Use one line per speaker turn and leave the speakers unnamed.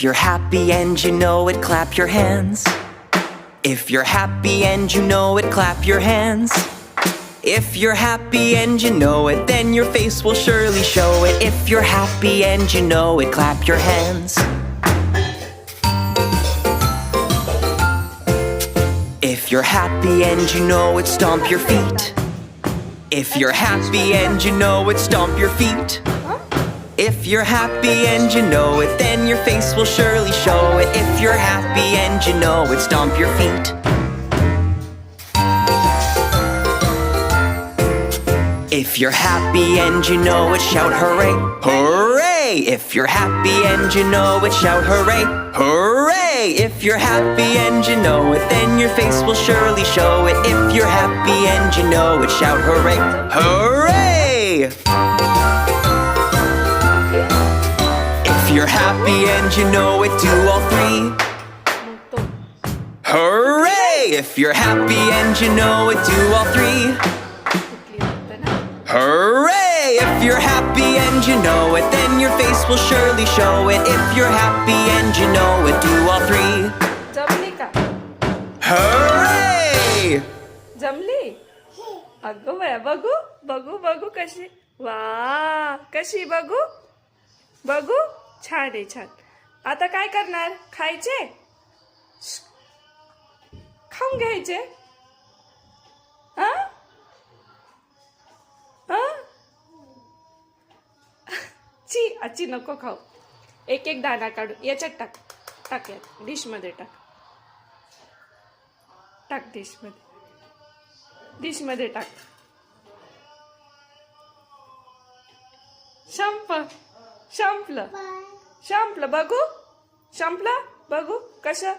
If you're happy and you know it, clap your hands. If you're happy and you know it, clap your hands. If you're happy and you know it, then your face will surely show it. If you're happy and you know it, clap your hands. If you're happy and you know it, stomp your feet. If you're happy and you know it, stomp your feet. If you're happy and you know it, then your face will surely show it. If you're happy and you know it, stomp your feet. If you're happy and you know it, shout hooray, hooray! If you're happy and you know it, shout hooray, hooray! If you're happy and you know it, then your face will surely show it. If you're happy and you know it, shout hooray, hooray! If you're happy and you know it, do all three. Hooray! If you're happy and you know it, do all three. Hooray! If you're happy and you know it, then your face will surely show it. If you're happy and you know it, do all three.
जमली का?
Hooray!
जमली? अगं बाया, बघू बघू बघू कशी. वा, कशी बघू बघू. छान आहे, छान. आता काय करणार? खायचे? खाऊन घ्यायचे? हा हा. ची आची नको खाऊ. एक एक दाणा काढू. याच्यात टाक, टाक यात डिशमध्ये टाक. टाक डिशमध्ये टाक. संपलं बघू. संपलं बघू कसं.